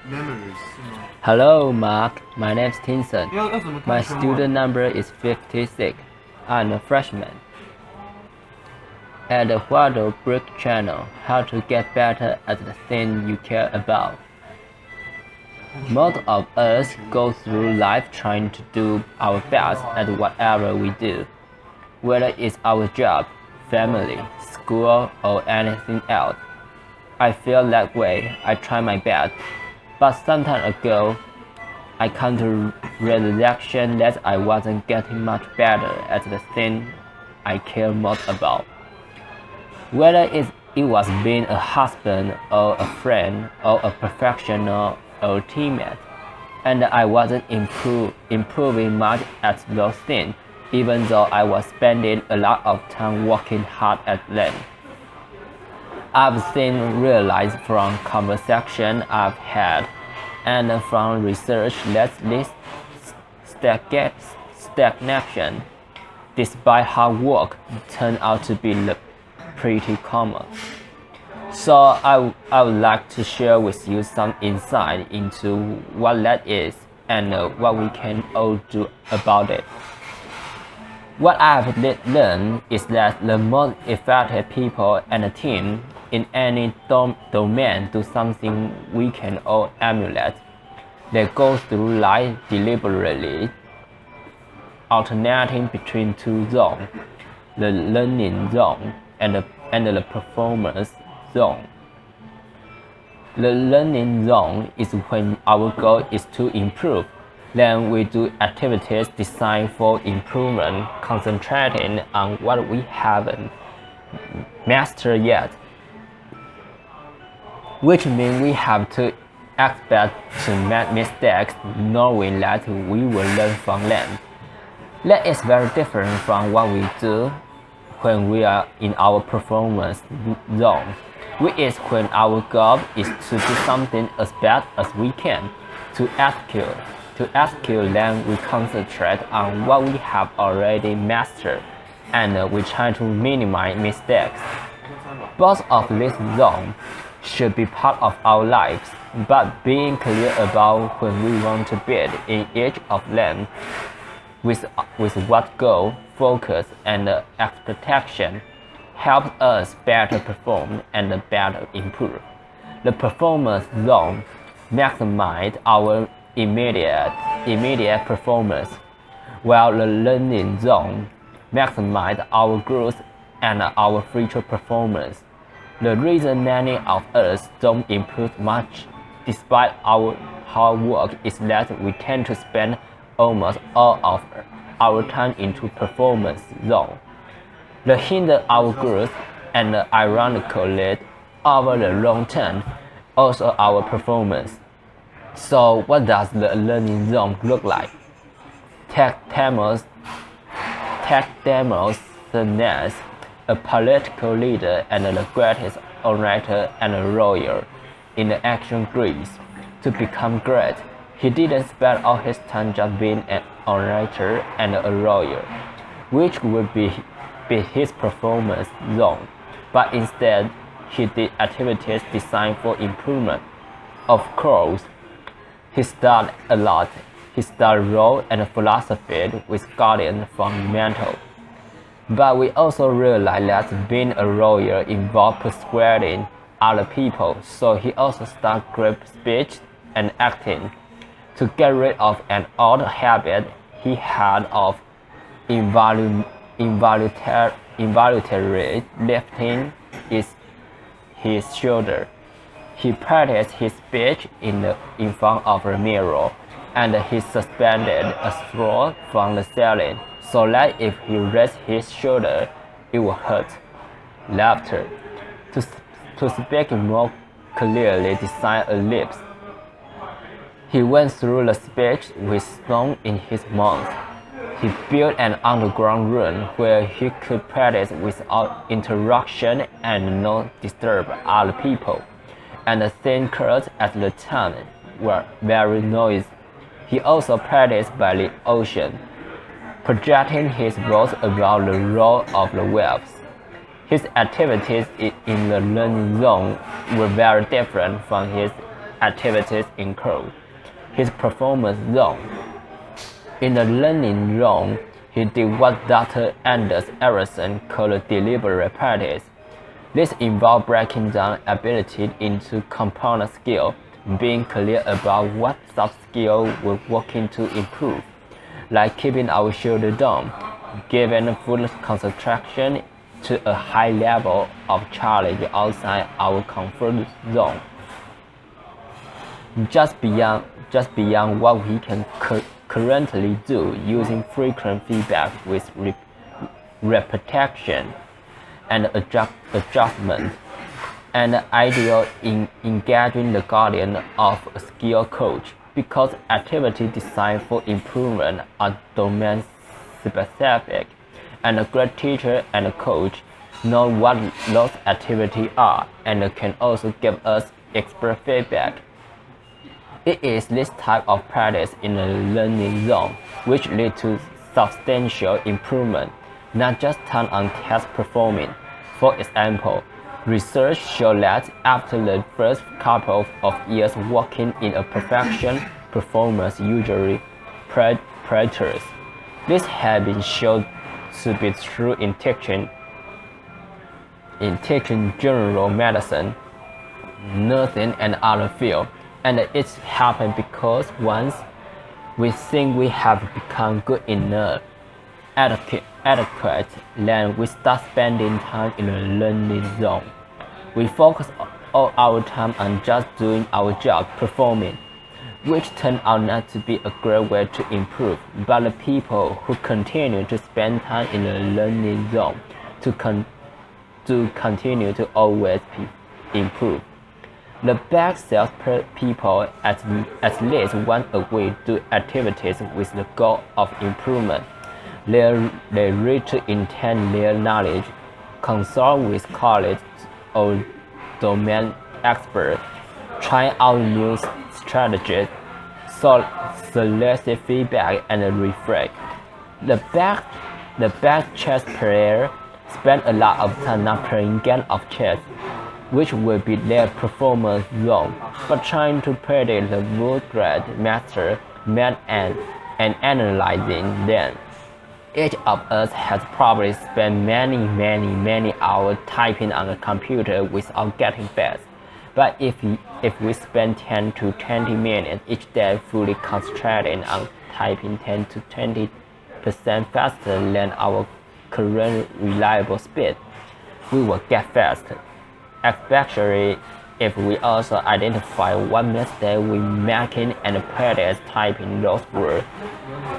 memories. Hello, Mark. My name's Tinson. 要怎么看 My 全文 student number is 56. I'm a freshman. At Eduardo Briceño, how to get better at the thing you care about. Most of us go through life trying to do our best at whatever we do, whether it's our job, family, school, or anything else. I feel that way. I try my best, but some time ago, I come to realization that I wasn't getting much better at the thing I care most about. Whether it was being a husband or a friend or a professional or teammate, and I wasn't improving much at those things, even though I was spending a lot of time working hard at them. I've seen realized from conversations I've had and from research that this stagnation, despite hard work, turned out to be pretty common. So I would like to share with you some insight into what that is and what we can all do about it. What I've learned is that the most effective people and a team in any domain do something we can all emulate. They go through life deliberately, alternating between two zones, the learning zone and the performance zone. The learning zone is when our goal is to improve. Then we do activities designed for improvement, concentrating on what we haven't mastered yet, which means we have to expect to make mistakes knowing that we will learn from them. That is very different from what we do when we are in our performance zone, which is when our goal is to do something as best as we can to execute. To execute, then we concentrate on what we have already mastered, and we try to minimize mistakes. Both of these zones should be part of our lives, but being clear about when we want to build in each of them, with what goal, focus, and expectation, helps us better perform and better improve. The performance zone maximizes our immediate performance, while the learning zone maximizes our growth and our future performance. The reason many of us don't improve much despite our hard work is that we tend to spend almost all of our time into performance zone. They hinder our growth and ironically, over the long term, also our performance. So what does the learning zone look like? Take Demosthenes, a political leader and the greatest orator and lawyer in the ancient Greece. To become great, he didn't spend all his time just being an orator and a lawyer, which would be his performance zone, but instead he did activities designed for improvement. Of course, he studied a lot. He studied law and philosophy with guidance from mental. But we also realize that being a lawyer involves persuading other people, so he also studied great speech and acting to get rid of an old habit he had of involuntarily lifting his shoulder. He practiced his speech in front of a mirror, and he suspended a straw from the ceiling so that if he raised his shoulder, it would hurt. Laughter. To speak more clearly, design a lips. He went through the speech with stone in his mouth. He built an underground room where he could practice without interruption and not disturb other people. And the thin curls at the time were very noisy. He also practiced by the ocean, projecting his thoughts about the roar of the waves. His activities in the learning zone were very different from his activities include his performance zone. In the learning zone, he did what Dr. Anders Ericsson called deliberate practice. This involved breaking down ability into component skills, being clear about what sub-skills we're working to improve, like keeping our shoulder down, giving full concentration to a high level of challenge outside our comfort zone, just beyond what we can currently do, using frequent feedback with repetition and adjustment, and ideal in engaging the guardian of a skill coach, because activities designed for improvement are domain specific, and a great teacher and a coach know what those activities are and can also give us expert feedback. It is this type of practice in the learning zone which leads to substantial improvement, not just turn on test performing. For example, research shows that after the first couple of years working in a profession, performance usually plateaus. This has been shown to be true in teaching general medicine, nursing, and other fields. And it's happened because once we think we have become good enough, adequate, then we start spending time in the learning zone. We focus all our time on just doing our job, performing, which turned out not to be a great way to improve. But the people who continue to spend time in the learning zone to continue to always improve. The best salespeople at least once a week do activities with the goal of improvement. They read to intend their knowledge, consult with colleagues or domain experts, try out new strategies, solicit feedback, and reflect. The best chess player spend a lot of time not playing game of chess, which will be their performance zone, but trying to predict the world-class master and analyzing them. Each of us has probably spent many hours typing on a computer without getting fast. But if we spend 10 to 20 minutes each day fully concentrating on typing 10 to 20% faster than our current reliable speed, we will get faster. Especially if we also identify what mistake we making and practice typing those words.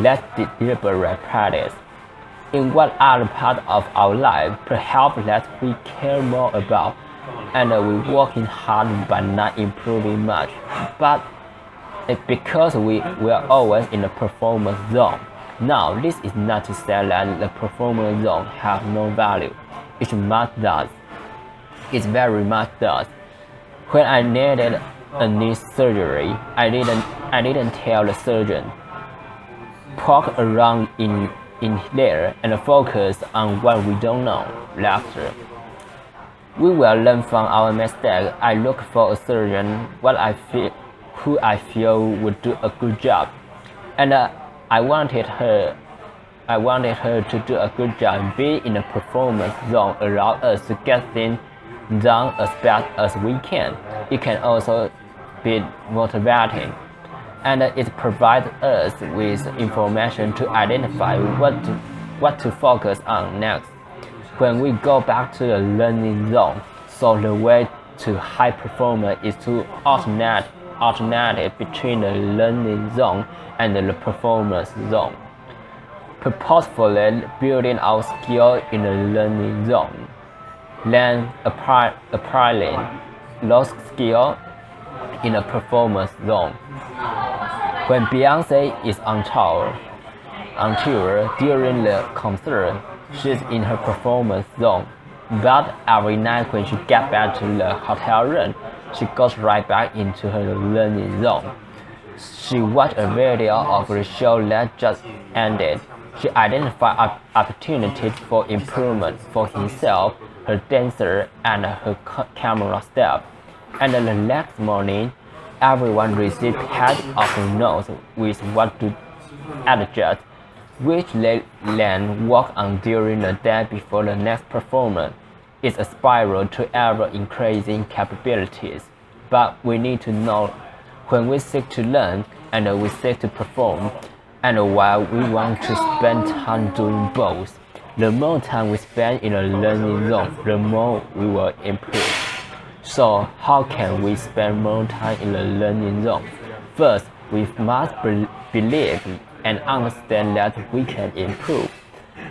Let's deliberate practice. In what other part of our life perhaps that we care more about, and we working hard but not improving much, but it's because we are always in the performance zone. Now, this is not to say that the performance zone has no value. It much does. It very much does. When I needed a knee surgery, I didn't tell the surgeon. Poke around in there and focus on what we don't know. Laughter. We will learn from our mistakes. I look for a surgeon who I feel would do a good job, and I wanted her to do a good job. Be in a performance zone allow us to get things done as best as we can. It can also be motivating, and it provides us with information to identify what to focus on next. When we go back to the learning zone, so the way to high performance is to alternate between the learning zone and the performance zone, purposefully building our skill in the learning zone, then applying those skills in a performance zone. When Beyonce is on tour during the concert, she's in her performance zone. But every night when she gets back to the hotel room, she goes right back into her learning zone. She watched a video of the show that just ended. She identified opportunities for improvement for herself, her dancer, and her camera staff. And the next morning, everyone receives pads of notes with what to adjust, which they then work on during the day before the next performance. It's a spiral to ever-increasing capabilities, but we need to know when we seek to learn and we seek to perform, and while we want to spend time doing both. The more time we spend in a learning zone, the more we will improve. So how can we spend more time in the learning zone? First, we must believe and understand that we can improve,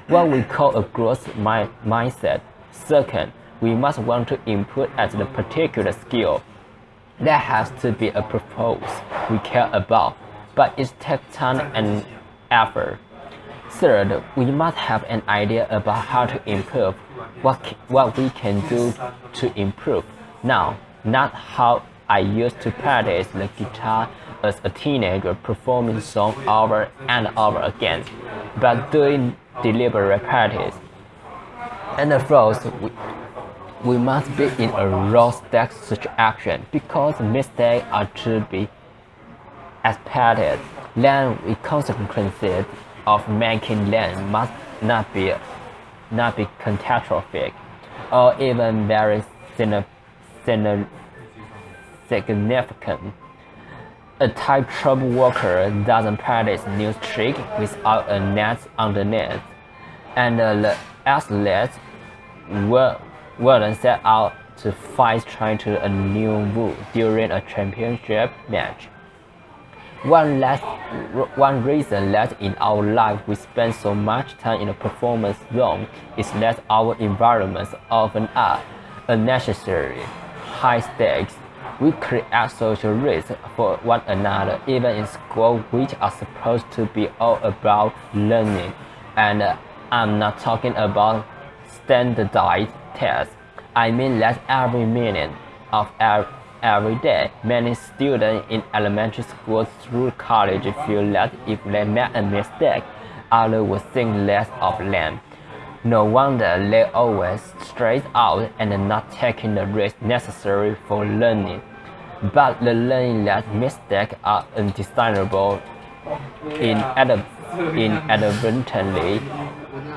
what we call a growth mindset. Second, we must want to improve at the particular skill. There has to be a purpose we care about, but it takes time and effort. Third, we must have an idea about how to improve, what we can do to improve. Now, not how I used to practice the guitar as a teenager, performing songs over and over again, but doing deliberate practice. And fourth, we must be in a low-stakes situation because mistakes are to be expected. Then the consequences of making them must not be catastrophic or even very significant. A tightrope walker doesn't practice new tricks without a net underneath, and the athletes wouldn't set out to fight trying to a new move during a championship match. One reason that in our life we spend so much time in a performance zone is that our environments often are unnecessary high stakes. We create social risks for one another, even in school, which are supposed to be all about learning. And I'm not talking about standardized tests. I mean that every minute of every day, many students in elementary school through college feel that if they make a mistake, others will think less of them. No wonder they always straight out and not taking the risk necessary for learning. But the learning that mistakes are undesirable inadvertently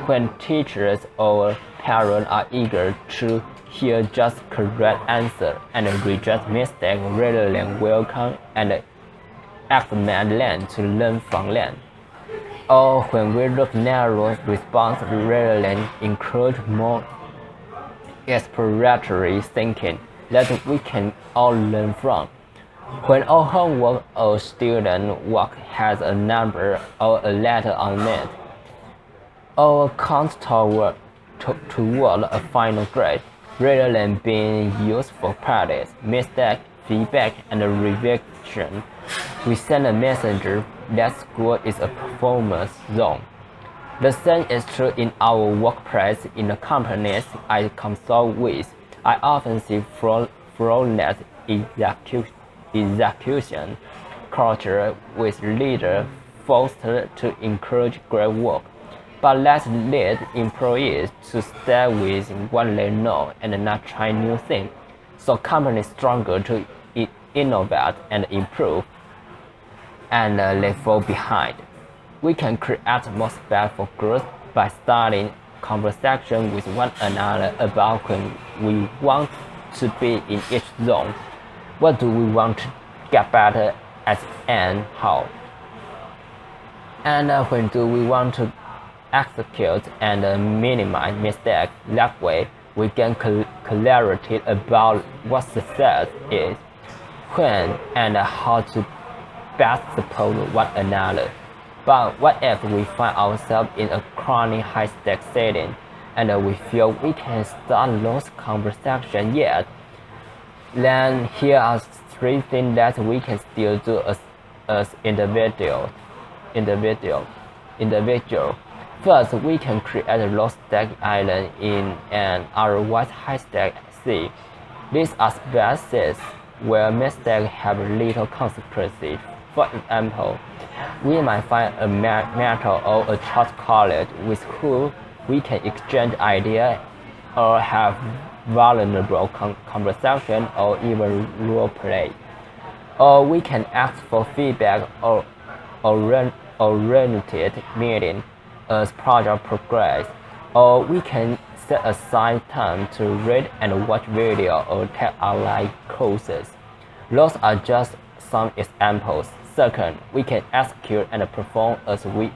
when teachers or parents are eager to hear just correct answer and reject mistakes rather than welcome and accept them to learn from them. Or when we look narrow response rather than encourage more exploratory thinking that we can all learn from. When our homework or student work has a number or a letter on it, or counts toward a final grade, rather than being used for practice, mistake, feedback, and revision, we send a message that school is a performance zone. The same is true in our workplace. In the companies I consult with, I often see flawless execution culture with leaders forced to encourage great work, but let's lead employees to stay with what they know and not try new things, so companies struggle to innovate and improve, and they fall behind. We can create more space for growth by starting conversation with one another about when we want to be in each zone. What do we want to get better at and how? And when do we want to execute and minimize mistakes? That way, we gain clarity about what success is, when and how to best support one another. But what if we find ourselves in a chronic high-stakes setting and we feel we can start those conversations yet? Then here are 3 things that we can still do as individuals. First, we can create a low-stake island in an otherwise high-stake sea. These are spaces where mistakes have little consequences. For example, we might find a mentor or a church colleague with whom we can exchange ideas or have vulnerable conversation or even role play. or we can ask for feedback or oriented meeting as project progress, or we can set aside time to read and watch video or take online courses. Those are just some examples. Second, we can execute and perform as we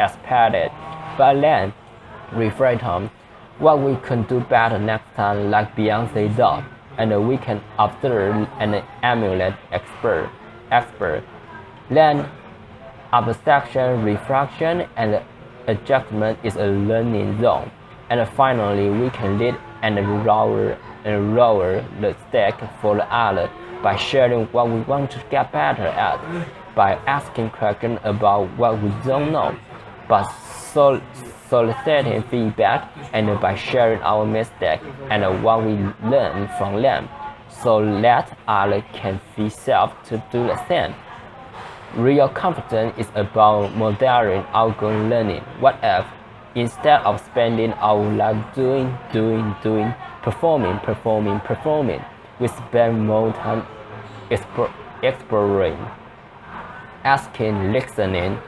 expected, but then reflect on what we can do better next time, like Beyonce does, and we can observe and emulate expert. Then abstraction, reflection, and adjustment is a learning zone. And finally, we can lead and lower the stake for the other by sharing what we want to get better at, by asking questions about what we don't know, by soliciting feedback, and by sharing our mistakes and what we learn from them, so that others can feel safe to do the same. Real confidence is about modeling outgoing learning. What if, instead of spending our life doing, performing, we spend more time exploring, asking, listening,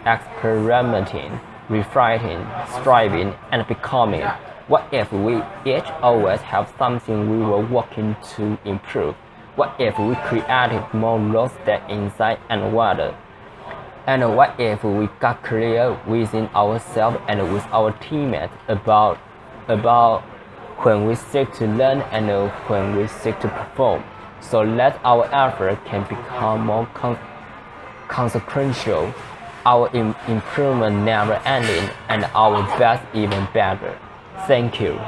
experimenting, reflecting, striving, and becoming? What if we each always have something we were working to improve? What if we created more roles that inside and outward? And what if we got clear within ourselves and with our teammates about when we seek to learn and when we seek to perform, so that our effort can become more consequential, our improvement never ending, and our best even better. Thank you.